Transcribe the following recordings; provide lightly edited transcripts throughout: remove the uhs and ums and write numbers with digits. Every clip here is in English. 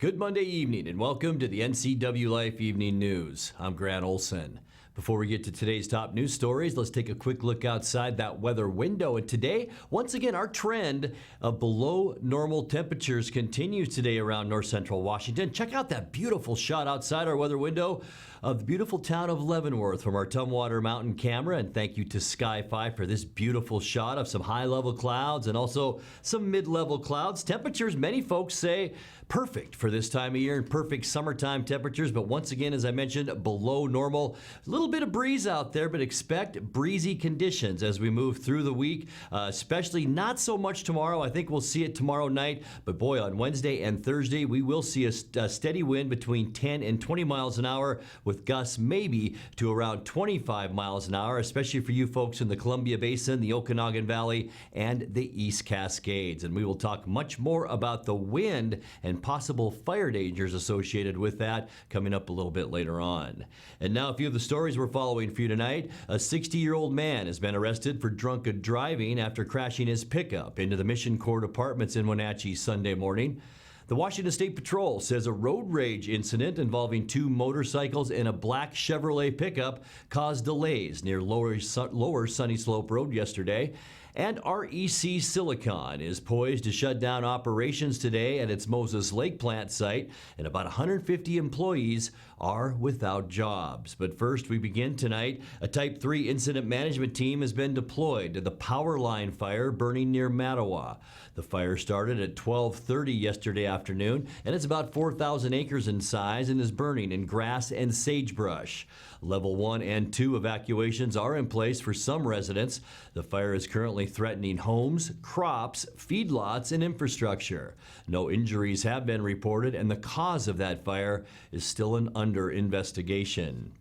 Good Monday evening and welcome to the NCWLIFE Evening News. I'm Grant Olson. Before we get to today's top news stories, let's take a quick look outside that weather window. And today, once again, our trend of below normal temperatures continues today around north central Washington. Check out that beautiful shot outside our weather window of the beautiful town of Leavenworth from our Tumwater Mountain camera. And thank you to Sky5 for this beautiful shot of some high-level clouds and also some mid-level clouds. Temperatures, many folks say, perfect for this time of year and perfect summertime temperatures. But once again, as I mentioned, below normal. A little bit of breeze out there, but expect breezy conditions as we move through the week, especially not so much tomorrow. I think we'll see it tomorrow night. But boy, on Wednesday and Thursday, we will see a steady wind between 10 and 20 miles an hour with gusts maybe to around 25 miles an hour, especially for you folks in the Columbia Basin, the Okanagan Valley, and the East Cascades. And we will talk much more about the wind and possible fire dangers associated with that coming up a little bit later on. And now a few of the stories we're following for you tonight. A 60-year-old man has been arrested for drunken driving after crashing his pickup into the Mission Court Apartments in Wenatchee Sunday morning. The Washington State Patrol says a road rage incident involving two motorcycles and a black Chevrolet pickup caused delays near Lower Sunny Slope Road yesterday. And REC Silicon is poised to shut down operations today at its Moses Lake plant site, and about 150 employees are without jobs. But first, we begin tonight. A Type 3 incident management team has been deployed to the power line fire burning near Mattawa. The fire started at 12:30 yesterday afternoon, and it's about 4,000 acres in size and is burning in grass and sagebrush. Level 1 and 2 evacuations are in place for some residents. The fire is currently threatening homes, crops, feedlots, and infrastructure. No injuries have been reported, and the cause of that fire is still under investigation.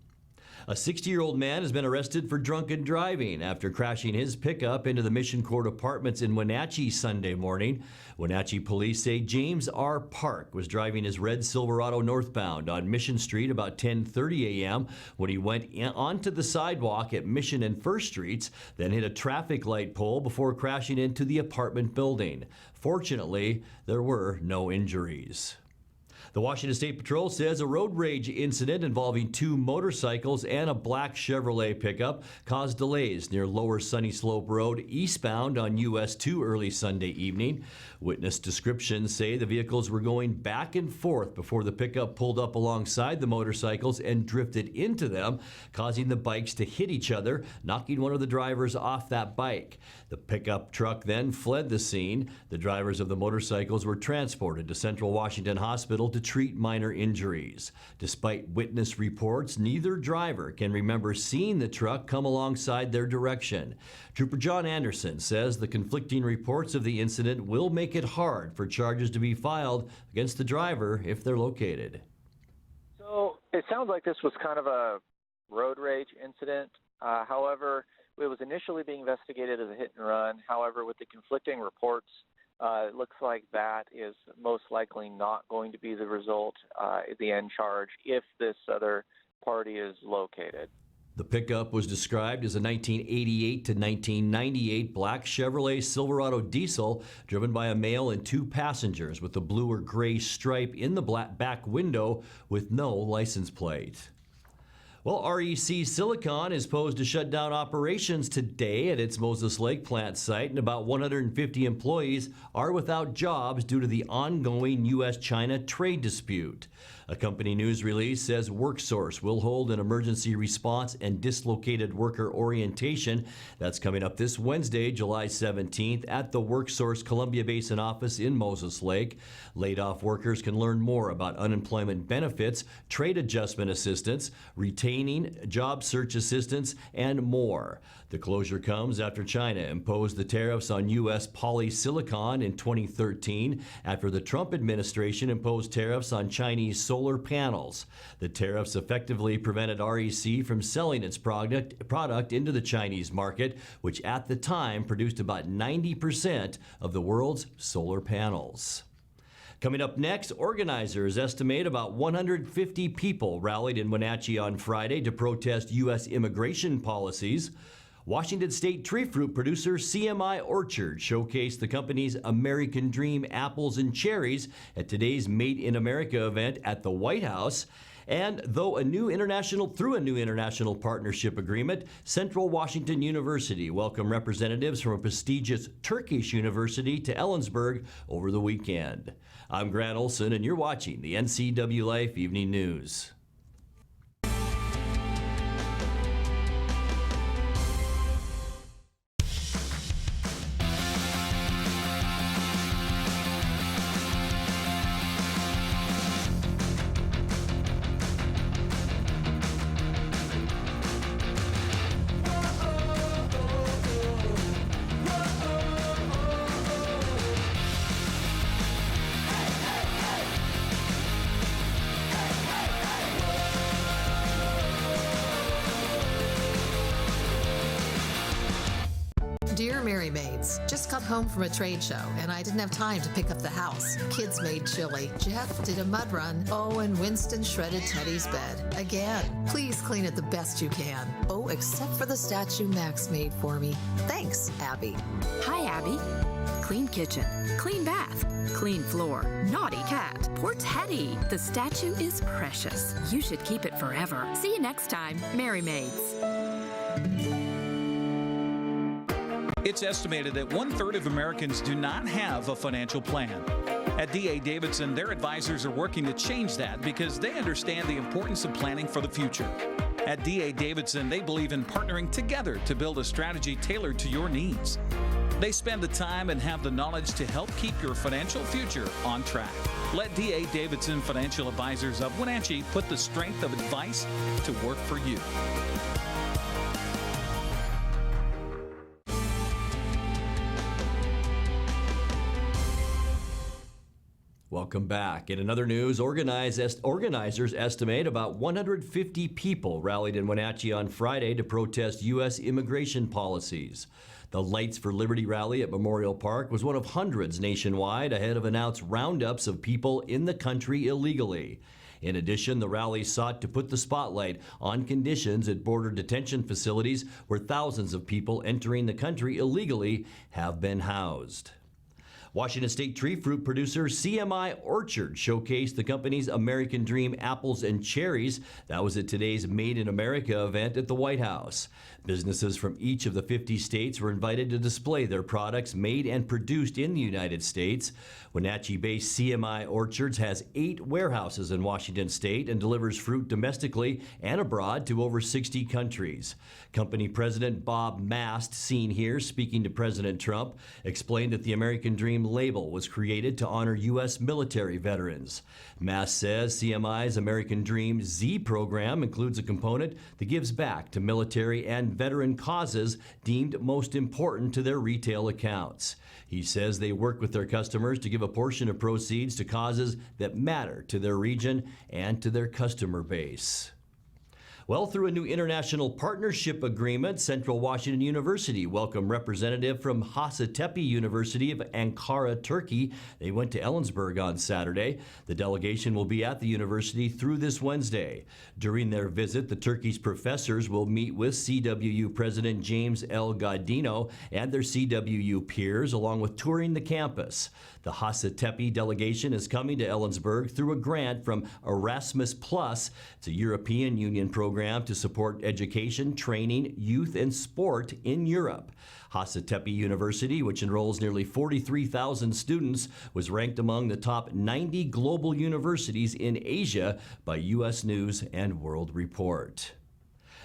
A 60-year-old man has been arrested for drunken driving after crashing his pickup into the Mission Court Apartments in Wenatchee Sunday morning. Wenatchee police say James R. Park was driving his red Silverado northbound on Mission Street about 10:30 a.m. when he went onto the sidewalk at Mission and First Streets, then hit a traffic light pole before crashing into the apartment building. Fortunately, there were no injuries. The Washington State Patrol says a road rage incident involving two motorcycles and a black Chevrolet pickup caused delays near Lower Sunny Slope Road eastbound on US 2 early Sunday evening. Witness descriptions say the vehicles were going back and forth before the pickup pulled up alongside the motorcycles and drifted into them, causing the bikes to hit each other, knocking one of the drivers off that bike. The pickup truck then fled the scene. The drivers of the motorcycles were transported to Central Washington Hospital to treat minor injuries. Despite witness reports, neither driver can remember seeing the truck come alongside their direction. Trooper John Anderson says the conflicting reports of the incident will make it hard for charges to be filed against the driver if they're located. So it sounds like this was kind of a road rage incident. However, it was initially being investigated as a hit and run. However, with the conflicting reports, it looks like that is most likely not going to be the result, the end charge, if this other party is located. The pickup was described as a 1988 to 1998 black Chevrolet Silverado diesel driven by a male and two passengers with a blue or gray stripe in the back window with no license plate. Well, REC Silicon is posed to shut down operations today at its Moses Lake plant site, and about 150 employees are without jobs due to the ongoing U.S.-China trade dispute. A company news release says WorkSource will hold an emergency response and dislocated worker orientation. That's coming up this Wednesday, July 17th, at the WorkSource Columbia Basin office in Moses Lake. Laid-off workers can learn more about unemployment benefits, trade adjustment assistance, retaining job search assistance, and more. The closure comes after China imposed the tariffs on U.S. polysilicon in 2013, after the Trump administration imposed tariffs on Chinese solar panels. The tariffs effectively prevented REC from selling its product into the Chinese market, which at the time produced about 90% of the world's solar panels. Coming up next, organizers estimate about 150 people rallied in Wenatchee on Friday to protest U.S. immigration policies. Washington State tree fruit producer CMI Orchard showcased the company's American Dream apples and cherries at today's Made in America event at the White House. And through a new international partnership agreement, Central Washington University welcomed representatives from a prestigious Turkish university to Ellensburg over the weekend. I'm Grant Olson, and you're watching the NCWLIFE Evening News. Dear Mary Maids, just got home from a trade show and I didn't have time to pick up the house. Kids made chili. Jeff did a mud run. Oh, and Winston shredded Teddy's bed. Again, please clean it the best you can. Oh, except for the statue Max made for me. Thanks, Abby. Hi, Abby. Clean kitchen, clean bath, clean floor, naughty cat. Poor Teddy. The statue is precious. You should keep it forever. See you next time, Mary Maids. It's estimated that 1/3 of Americans do not have a financial plan. At D.A. Davidson, their advisors are working to change that because they understand the importance of planning for the future. At D.A. Davidson, they believe in partnering together to build a strategy tailored to your needs. They spend the time and have the knowledge to help keep your financial future on track. Let D.A. Davidson Financial Advisors of Wenatchee put the strength of advice to work for you. Welcome back. In another news, organizers estimate about 150 people rallied in Wenatchee on Friday to protest U.S. immigration policies. The Lights for Liberty rally at Memorial Park was one of hundreds nationwide ahead of announced roundups of people in the country illegally. In addition, the rally sought to put the spotlight on conditions at border detention facilities where thousands of people entering the country illegally have been housed. Washington State tree fruit producer CMI Orchard showcased the company's American Dream apples and cherries. That was at today's Made in America event at the White House. Businesses from each of the 50 states were invited to display their products made and produced in the United States. Wenatchee-based CMI Orchards has 8 warehouses in Washington State and delivers fruit domestically and abroad to over 60 countries. Company President Bob Mast, seen here speaking to President Trump, explained that the American Dream label was created to honor U.S. military veterans. Mast says CMI's American Dream Z program includes a component that gives back to military and veteran causes deemed most important to their retail accounts. He says they work with their customers to give a portion of proceeds to causes that matter to their region and to their customer base. Well, through a new international partnership agreement, Central Washington University welcomed representative from Hacettepe University of Ankara, Turkey. They went to Ellensburg on Saturday. The delegation will be at the university through this Wednesday. During their visit, the Turkish professors will meet with CWU President James L. Gaudino and their CWU peers, along with touring the campus. The Hacettepe delegation is coming to Ellensburg through a grant from Erasmus Plus. It's a European Union program to support education, training, youth, and sport in Europe. Hacettepe University, which enrolls nearly 43,000 students, was ranked among the top 90 global universities in Asia by U.S. News and World Report.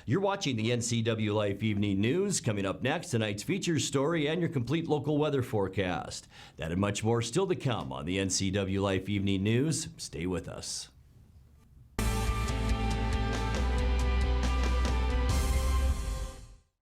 You're watching the NCWLIFE Evening News. Coming up next, tonight's feature story and your complete local weather forecast. That and much more still to come on the NCWLIFE Evening News. Stay with us.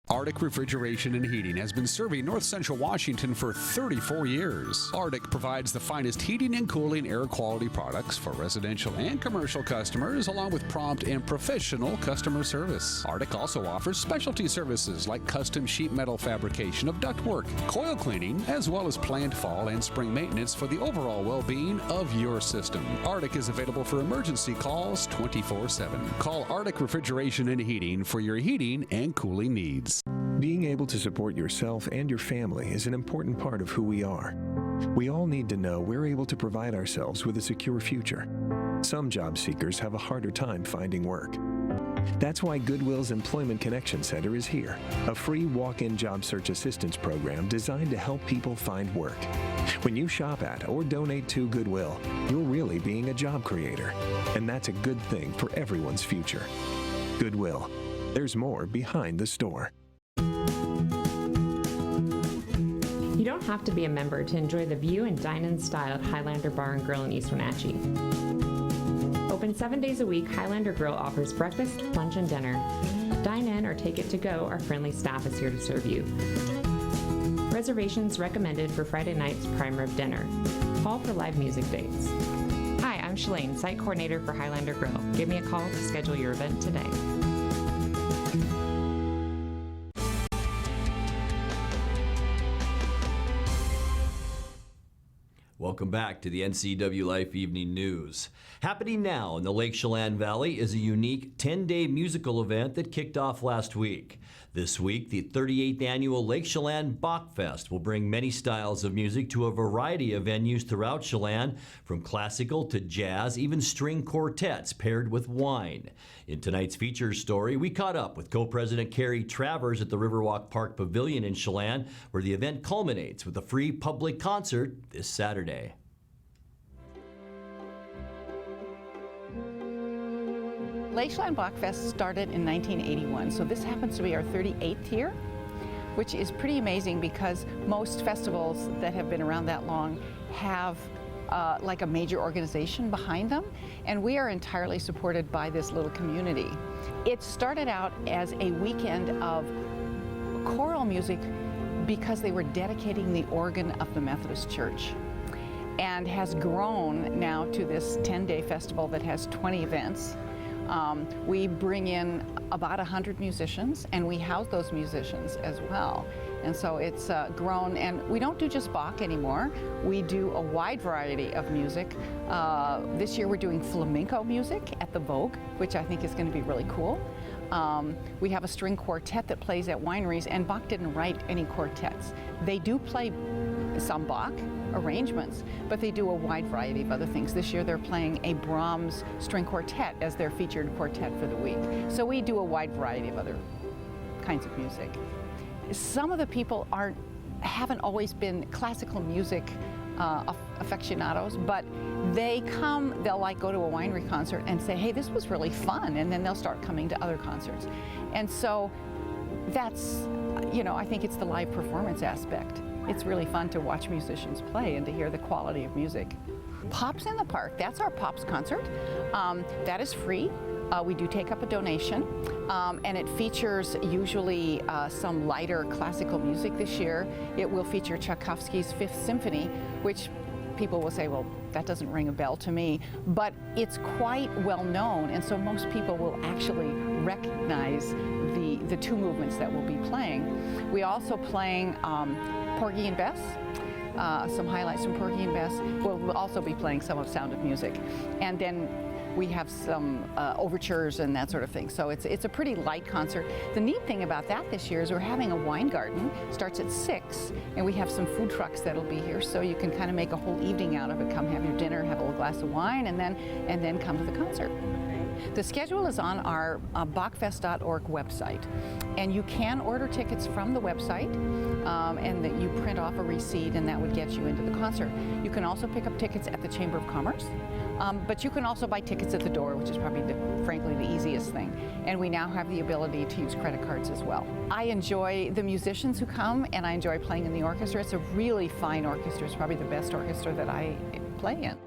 Arctic Refrigeration and Heating has been serving North Central Washington for 34 years. Arctic provides the finest heating and cooling air quality products for residential and commercial customers, along with prompt and professional customer service. Arctic also offers specialty services like custom sheet metal fabrication of ductwork, coil cleaning, as well as planned fall and spring maintenance for the overall well-being of your system. Arctic is available for emergency calls 24/7. Call Arctic Refrigeration and Heating for your heating and cooling needs. Being able to support yourself and your family is an important part of who we are. We all need to know we're able to provide ourselves with a secure future. Some job seekers have a harder time finding work. That's why Goodwill's Employment Connection Center is here, a free walk-in job search assistance program designed to help people find work. When you shop at or donate to Goodwill, you're really being a job creator, and that's a good thing for everyone's future. Goodwill. There's more behind the store. You don't have to be a member to enjoy the view and dine-in style at Highlander Bar and Grill in East Wenatchee. Open 7 days a week, Highlander Grill offers breakfast, lunch, and dinner. Dine in or take it to go, our friendly staff is here to serve you. Reservations recommended for Friday night's prime rib dinner. Call for live music dates. Hi, I'm Shalane, site coordinator for Highlander Grill. Give me a call to schedule your event today. Welcome back to the NCWLIFE Evening News. Happening now in the Lake Chelan Valley is a unique 10-day musical event that kicked off last week. This week, the 38th annual Lake Chelan Bachfest will bring many styles of music to a variety of venues throughout Chelan, from classical to jazz, even string quartets paired with wine. In tonight's feature story, we caught up with co-president Carrie Travers at the Riverwalk Park Pavilion in Chelan, where the event culminates with a free public concert this Saturday. Lake Chelan Bachfest started in 1981, so this happens to be our 38th year, which is pretty amazing because most festivals that have been around that long have like a major organization behind them, and we are entirely supported by this little community. It started out as a weekend of choral music because they were dedicating the organ of the Methodist Church, and has grown now to this 10-day festival that has 20 events. We bring in about 100 musicians, and we house those musicians as well. And so it's grown, and we don't do just Bach anymore. We do a wide variety of music. This year we're doing flamenco music at the Vogue, which I think is going to be really cool. We have a string quartet that plays at wineries, and Bach didn't write any quartets. They do play some Bach arrangements, but they do a wide variety of other things. This year they're playing a Brahms string quartet as their featured quartet for the week. So we do a wide variety of other kinds of music. Some of the people haven't always been classical music aficionados, but they'll like go to a winery concert and say, hey, this was really fun, and then they'll start coming to other concerts. And so that's, I think it's the live performance aspect. It's really fun to watch musicians play and to hear the quality of music. Pops in the Park, that's our Pops concert. That is free. We do take up a donation, and it features usually some lighter classical music. This year it will feature Tchaikovsky's Fifth Symphony, which people will say, well, that doesn't ring a bell to me, but it's quite well known, and so most people will actually recognize the two movements that we'll be playing. We also playing Porgy and Bess, some highlights from Porgy and Bess. We'll also be playing some of Sound of Music, and then we have some overtures and that sort of thing. So it's a pretty light concert. The neat thing about that this year is we're having a wine garden. Starts at 6, and we have some food trucks that'll be here, so you can kind of make a whole evening out of it. Come have your dinner, have a little glass of wine, and then come to the concert. The schedule is on our Bachfest.org website, and you can order tickets from the website, and that you print off a receipt, and that would get you into the concert. You can also pick up tickets at the Chamber of Commerce, but you can also buy tickets at the door, which is probably, frankly, the easiest thing. And we now have the ability to use credit cards as well. I enjoy the musicians who come, and I enjoy playing in the orchestra. It's a really fine orchestra. It's probably the best orchestra that I play in.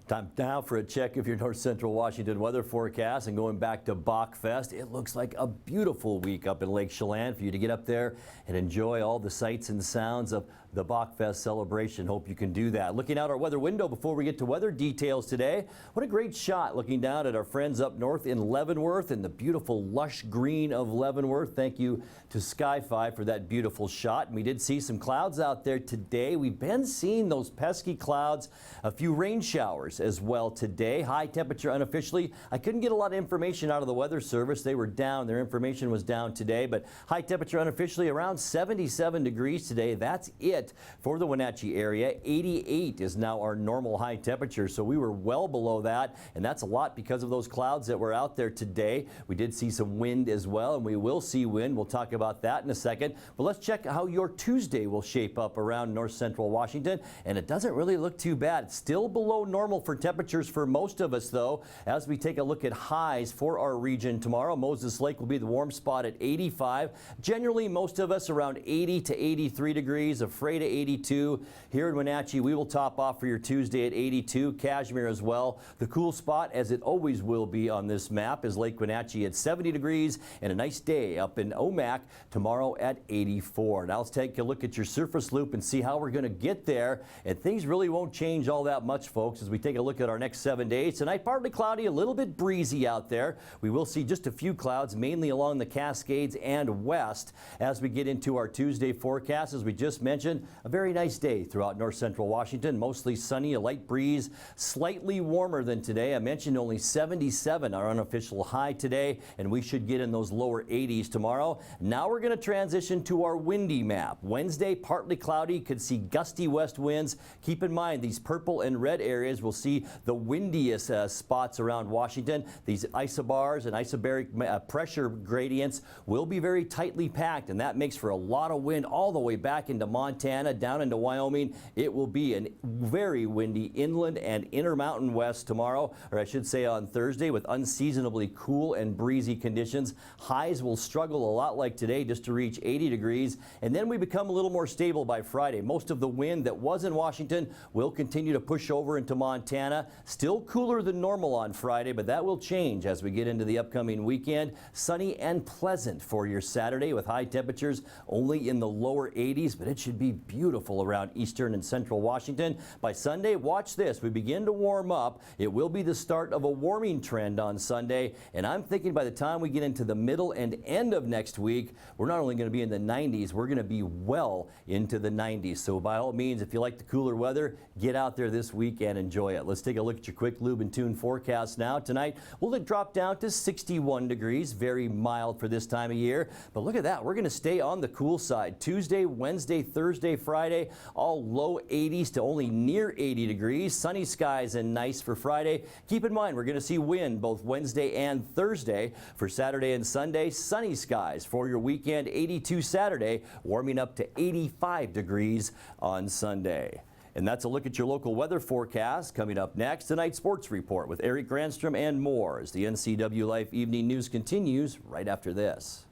Time now for a check of your North Central Washington weather forecast, and going back to Bachfest, it looks like a beautiful week up in Lake Chelan for you to get up there and enjoy all the sights and sounds of the Bachfest celebration. Hope you can do that. Looking out our weather window before we get to weather details today, what a great shot looking down at our friends up north in Leavenworth and the beautiful lush green of Leavenworth. Thank you to Sky5 for that beautiful shot. And we did see some clouds out there today. We've been seeing those pesky clouds, a few rain showers as well today. High temperature unofficially. I couldn't get a lot of information out of the Weather Service. They were down. Their information was down today, but high temperature unofficially around 77 degrees today. That's it for the Wenatchee area. 88 is now our normal high temperature, so we were well below that, and that's a lot because of those clouds that were out there today. We did see some wind as well, and we will see wind. We'll talk about that in a second, but let's check how your Tuesday will shape up around North Central Washington, and it doesn't really look too bad. It's still below normal for temperatures for most of us, though, as we take a look at highs for our region tomorrow. Moses Lake will be the warm spot at 85. Generally, most of us around 80 to 83 degrees. To 82. Here in Wenatchee, we will top off for your Tuesday at 82. Cashmere as well. The cool spot, as it always will be on this map, is Lake Wenatchee at 70 degrees, and a nice day up in Omak tomorrow at 84. Now let's take a look at your surface loop and see how we're going to get there. And things really won't change all that much, folks, as we take a look at our next 7 days. Tonight, partly cloudy, a little bit breezy out there. We will see just a few clouds, mainly along the Cascades and west, as we get into our Tuesday forecast. As we just mentioned, a very nice day throughout North Central Washington. Mostly sunny, a light breeze, slightly warmer than today. I mentioned only 77, our unofficial high today, and we should get in those lower 80s tomorrow. Now we're going to transition to our windy map. Wednesday, partly cloudy, could see gusty west winds. Keep in mind, these purple and red areas will see the windiest spots around Washington. These isobars and isobaric pressure gradients will be very tightly packed, and that makes for a lot of wind all the way back into Montana, down into Wyoming. It will be a very windy inland and intermountain west tomorrow, or I should say on Thursday, with unseasonably cool and breezy conditions. Highs will struggle a lot like today just to reach 80 degrees, and then we become a little more stable by Friday. Most of the wind that was in Washington will continue to push over into Montana. Still cooler than normal on Friday, but that will change as we get into the upcoming weekend. Sunny and pleasant for your Saturday with high temperatures only in the lower 80s, but it should be beautiful around eastern and central Washington. By Sunday, watch this. We begin to warm up. It will be the start of a warming trend on Sunday, and I'm thinking by the time we get into the middle and end of next week, we're not only going to be in the 90s, we're going to be well into the 90s. So by all means, if you like the cooler weather, get out there this week and enjoy it. Let's take a look at your quick lube and tune forecast now. Tonight, will it drop down to 61 degrees? Very mild for this time of year. But look at that. We're going to stay on the cool side. Tuesday, Wednesday, Thursday, Friday, all low 80s to only near 80 degrees. Sunny skies and nice for Friday. Keep in mind, we're going to see wind both Wednesday and Thursday. For Saturday and Sunday, sunny skies. For your weekend, 82 Saturday, warming up to 85 degrees on Sunday. And that's a look at your local weather forecast. Coming up next, tonight's sports report with Eric Granstrom and more as the NCWLIFE Evening News continues right after this.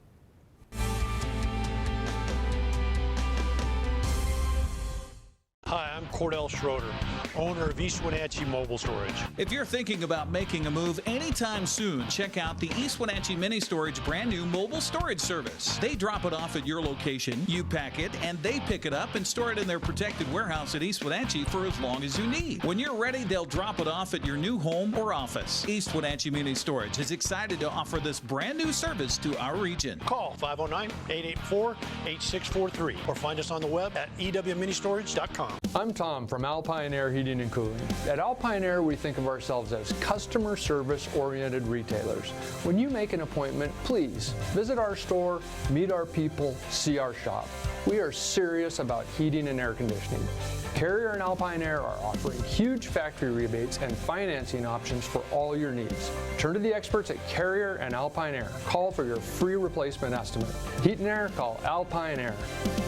Hi, I'm Cordell Schroeder, owner of East Wenatchee Mobile Storage. If you're thinking about making a move anytime soon, check out the East Wenatchee Mini Storage brand new mobile storage service. They drop it off at your location, you pack it, and they pick it up and store it in their protected warehouse at East Wenatchee for as long as you need. When you're ready, they'll drop it off at your new home or office. East Wenatchee Mini Storage is excited to offer this brand new service to our region. Call 509-884-8643 or find us on the web at ewministorage.com. I'm Tom from Alpine Air Heating and Cooling. At Alpine Air, we think of ourselves as customer service-oriented retailers. When you make an appointment, please visit our store, meet our people, see our shop. We are serious about heating and air conditioning. Carrier and Alpine Air are offering huge factory rebates and financing options for all your needs. Turn to the experts at Carrier and Alpine Air. Call for your free replacement estimate. Heat and air, call Alpine Air,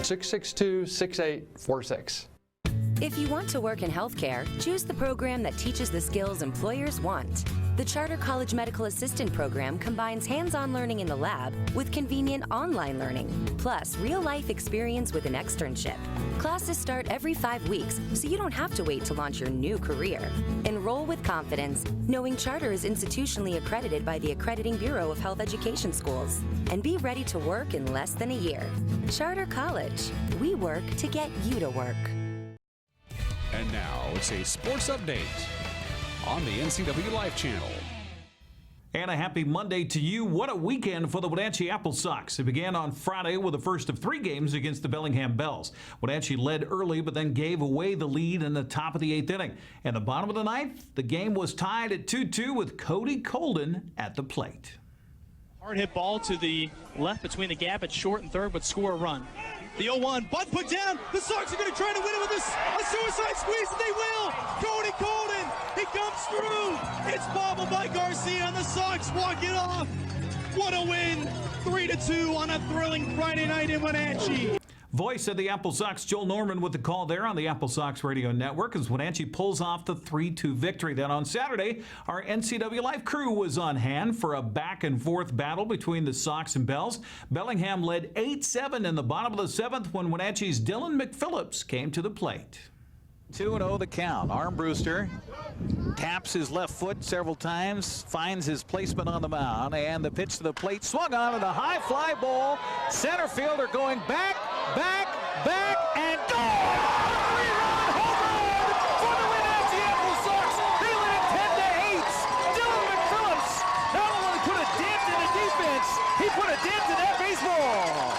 662-6846. If you want to work in healthcare, choose the program that teaches the skills employers want. The Charter College Medical Assistant Program combines hands-on learning in the lab with convenient online learning, plus real-life experience with an externship. Classes start every 5 weeks, so you don't have to wait to launch your new career. Enroll with confidence, knowing Charter is institutionally accredited by the Accrediting Bureau of Health Education Schools, and be ready to work in less than a year. Charter College. We work to get you to work. And now it's a sports update on the NCWLIFE channel. And a happy Monday to you. What a weekend for the Wenatchee Apple Sox. It began on Friday with the first of 3 games against the Bellingham Bells. Wenatchee led early, but then gave away the lead in the top of the 8th inning. And the bottom of the 9th, the game was tied at 2-2 with Cody Colden at the plate. Hard hit ball to the left between the gap at short and third would score a run. The 0-1, butt put down. The Sox are going to try to win it with a suicide squeeze, and they will. Cody Colden, he comes through. It's bobbled by Garcia, and the Sox walk it off. What a win, 3-2 on a thrilling Friday night in Wenatchee. Voice of the Apple Sox, Joel Norman, with the call there on the Apple Sox Radio Network as Wenatchee pulls off the 3-2 victory. Then on Saturday, our NCWLIFE crew was on hand for a back-and-forth battle between the Sox and Bells. Bellingham led 8-7 in the bottom of the 7th when Wenatchee's Dylan McPhillips came to the plate. 2-0 the count. Armbruster taps his left foot several times, finds his placement on the mound, and the pitch to the plate swung on at a high fly ball. Center fielder going back, and gone! 3-run home run for the Wenatchee Apple Sox. They lead it 10-8. Dylan McPhillips not only put a dent in the defense, he put a dent in that baseball.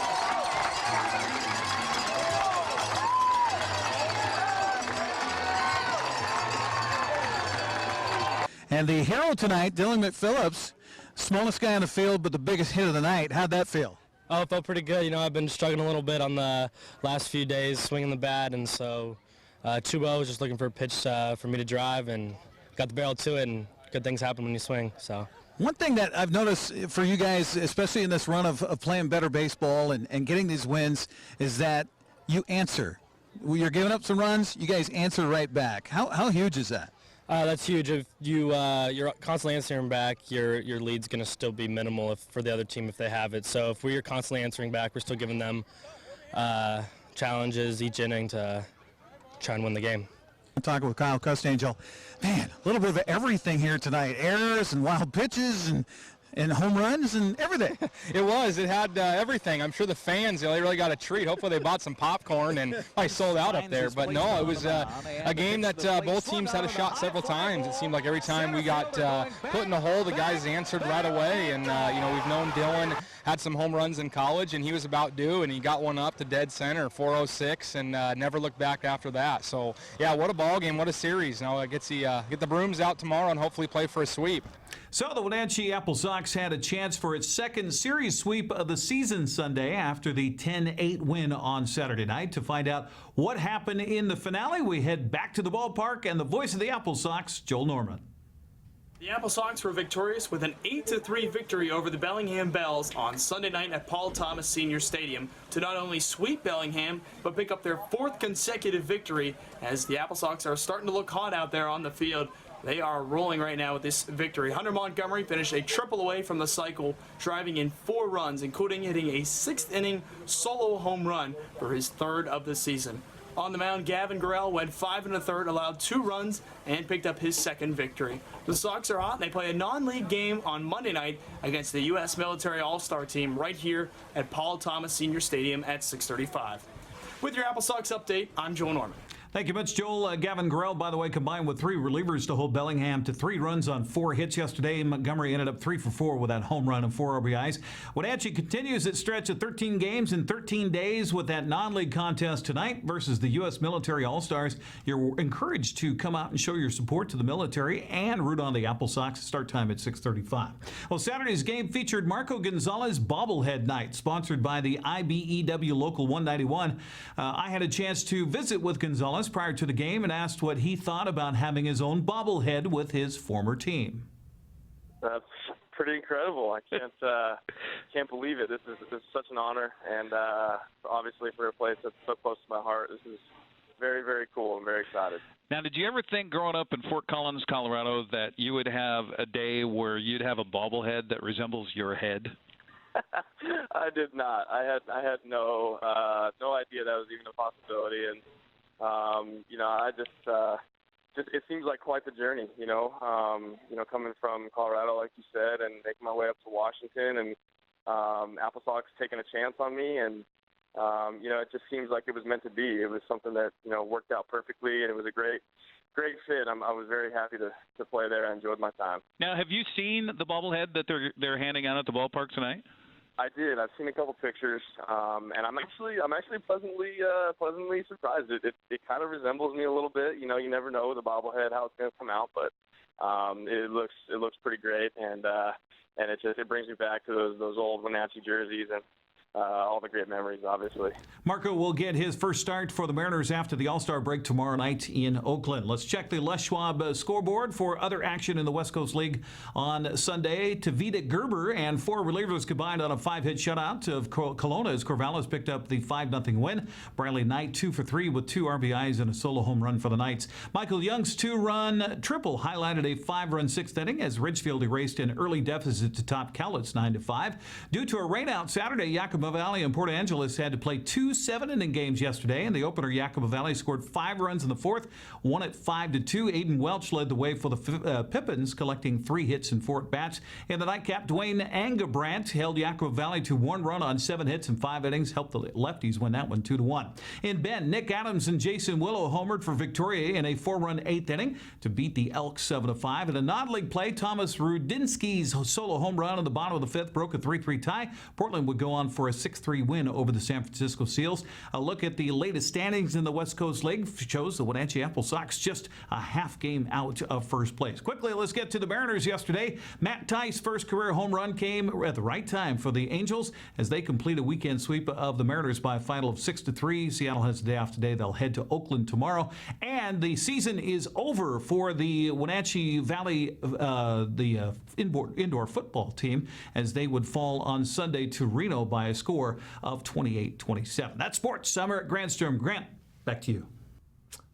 And the hero tonight, Dylan McPhillips, smallest guy on the field, but the biggest hit of the night. How'd that feel? Oh, it felt pretty good. You know, I've been struggling a little bit on the last few days swinging the bat, and so 2-0 was just looking for a pitch for me to drive, and got the barrel to it, and good things happen when you swing. So. One thing that I've noticed for you guys, especially in this run of playing better baseball and getting these wins, is that you answer. When you're giving up some runs, you guys answer right back. How huge is that? That's huge. If you're constantly answering back, your lead's going to still be minimal for the other team if they have it. So if we're constantly answering back, we're still giving them challenges each inning to try and win the game. I'm talking with Kyle Custangel. Man, a little bit of everything here tonight. Errors and wild pitches and home runs and everything. It was. It had everything. I'm sure the fans, they really got a treat. Hopefully they bought some popcorn and probably sold out up there. But no, it was a game that both teams had a shot several times. It seemed like every time we got put in the hole, the guys answered right away. And, we've known Dylan had some home runs in college, and he was about due, and he got one up to dead center, 406, and never looked back after that. So, yeah, what a ball game, what a series. Now get the brooms out tomorrow and hopefully play for a sweep. So the Wenatchee Apple Sox had a chance for its second series sweep of the season Sunday after the 10-8 win on Saturday night. To find out what happened in the finale, we head back to the ballpark and the voice of the Apple Sox, Joel Norman. The Apple Sox were victorious with an 8-3 victory over the Bellingham Bells on Sunday night at Paul Thomas Senior Stadium to not only sweep Bellingham, but pick up their 4th consecutive victory as the Apple Sox are starting to look hot out there on the field. They are rolling right now with this victory. Hunter Montgomery finished a triple away from the cycle, driving in 4 runs, including hitting a 6th inning solo home run for his 3rd of the season. On the mound, Gavin Grell went 5 1/3, allowed 2 runs, and picked up his 2nd victory. The Sox are hot, and they play a non-league game on Monday night against the U.S. Military All-Star team right here at Paul Thomas Senior Stadium at 6:35. With your Apple Sox update, I'm Joel Norman. Thank you much, Joel. Gavin Grell, by the way, combined with 3 relievers to hold Bellingham to 3 runs on 4 hits yesterday. Montgomery ended up 3 for 4 with that home run and 4 RBIs. Wenatchee continues its stretch of 13 games in 13 days with that non-league contest tonight versus the U.S. Military All-Stars. You're encouraged to come out and show your support to the military and root on the Apple Sox. Start time at 6:35. Well, Saturday's game featured Marco Gonzalez Bobblehead Night, sponsored by the IBEW Local 191. I had a chance to visit with Gonzalez prior to the game and asked what he thought about having his own bobblehead with his former team. That's pretty incredible. I can't believe it. This is such an honor, and obviously for a place that's so close to my heart, this is very, very cool. I'm very excited. Now, did you ever think growing up in Fort Collins, Colorado, that you would have a day where you'd have a bobblehead that resembles your head? I did not. I had no idea that was even a possibility, and I just it seems like quite the journey. Coming from Colorado, like you said, and making my way up to Washington, and Apple Sox taking a chance on me, and it just seems like it was meant to be. It was something that worked out perfectly, and it was a great fit. I was very happy to play there. I enjoyed my time. Now, have you seen the bobblehead that they're handing out at the ballpark tonight? I did. I've seen a couple pictures, and I'm actually pleasantly surprised. It kind of resembles me a little bit. You never know with a bobblehead how it's going to come out, but it looks pretty great, and it brings me back to those old Wenatchee jerseys and all the great memories, obviously. Marco will get his first start for the Mariners after the All-Star break tomorrow night in Oakland. Let's check the Les Schwab scoreboard for other action in the West Coast League on Sunday. Tavita Gerber and 4 relievers combined on a 5-hit shutout of Kelowna as Corvallis picked up the 5-0 win. Bradley Knight 2 for 3 with 2 RBIs and a solo home run for the Knights. Michael Young's 2-run triple highlighted a 5-run 6th inning as Ridgefield erased an early deficit to top Cowlitz 9-5. Due to a rainout Saturday, Yakima Valley and Port Angeles had to play 2 7-inning games yesterday. In the opener, Yakima Valley scored 5 runs in the 4th, won it 5-2. Aiden Welch led the way for the Pippins, collecting 3 hits and 4 at-bats. In the nightcap, Dwayne Angabrandt held Yakima Valley to 1 run on 7 hits and 5 innings, helped the lefties win that one 2-1. In Bend, Nick Adams and Jason Willow homered for Victoria in a 4-run 8th inning to beat the Elks 7-5. In a non-league play, Thomas Rudinsky's solo home run in the bottom of the 5th broke a 3-3 tie. Portland would go on for a 6-3 win over the San Francisco Seals. A look at the latest standings in the West Coast League shows the Wenatchee Apple Sox just a half game out of first place. Quickly, let's get to the Mariners yesterday. Matt Tice's first career home run came at the right time for the Angels as they complete a weekend sweep of the Mariners by a final of 6-3. Seattle has a day off today. They'll head to Oakland tomorrow. And the season is over for the Wenatchee Valley indoor football team as they would fall on Sunday to Reno by a score of 28-27. That's sports. Summer at Granstrom. Grant, back to you.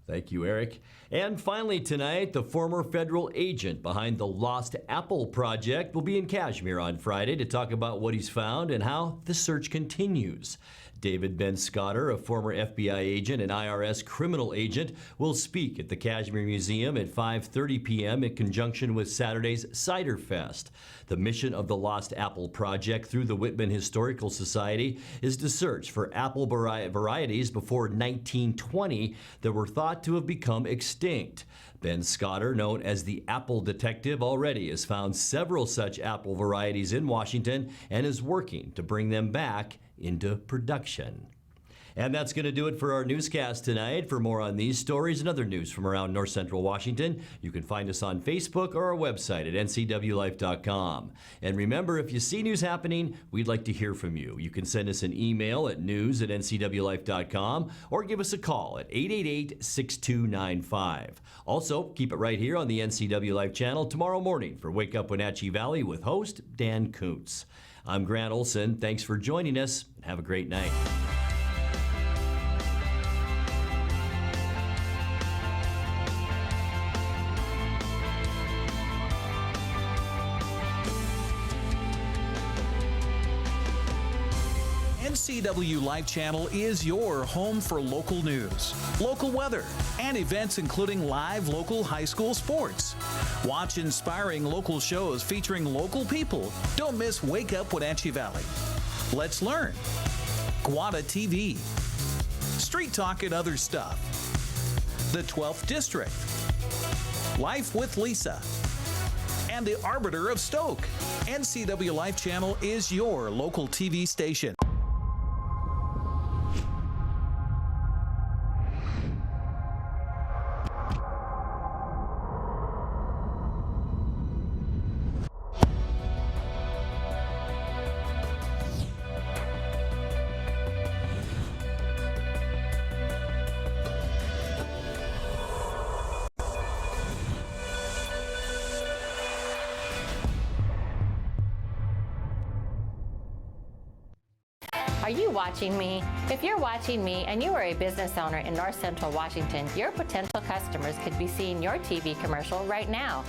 Thank you, Eric. And finally tonight, the former federal agent behind the Lost Apple Project will be in Kashmir on Friday to talk about what he's found and how the search continues. David Ben Scotter, a former FBI agent and IRS criminal agent, will speak at the Kashmir Museum at 5:30 p.m. in conjunction with Saturday's Cider Fest. The mission of the Lost Apple Project through the Whitman Historical Society is to search for apple varieties before 1920 that were thought to have become extinct. Ben Scotter, known as the Apple Detective, already has found several such apple varieties in Washington and is working to bring them back into production. And that's going to do it for our newscast tonight. For more on these stories and other news from around North Central Washington, you can find us on Facebook or our website at ncwlife.com. And remember, if you see news happening, we'd like to hear from you. You can send us an email at news@ncwlife.com or give us a call at 888-6295. Also, keep it right here on the NCW Life channel tomorrow morning for Wake Up Wenatchee Valley with host Dan Kuntz. I'm Grant Olson. Thanks for joining us. Have a great night. NCW Life Channel is your home for local news, local weather, and events including live local high school sports. Watch inspiring local shows featuring local people. Don't miss Wake Up Wenatchee Valley. Let's learn. Guada TV. Street Talk and Other Stuff. The 12th District. Life with Lisa. And the Arbiter of Stoke. NCW Life Channel is your local TV station. Are you watching me? If you're watching me and you are a business owner in North Central Washington, your potential customers could be seeing your TV commercial right now.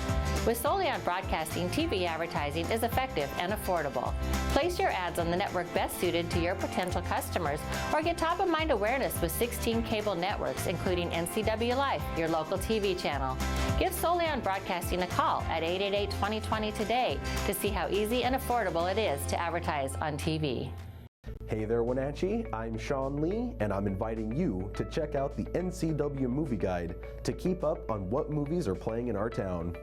With Solion Broadcasting, TV advertising is effective and affordable. Place your ads on the network best suited to your potential customers, or get top-of-mind awareness with 16 cable networks, including NCWLIFE, your local TV channel. Give Solion Broadcasting a call at 888-2020 today to see how easy and affordable it is to advertise on TV. Hey there, Wenatchee. I'm Sean Lee, and I'm inviting you to check out the NCW Movie Guide to keep up on what movies are playing in our town.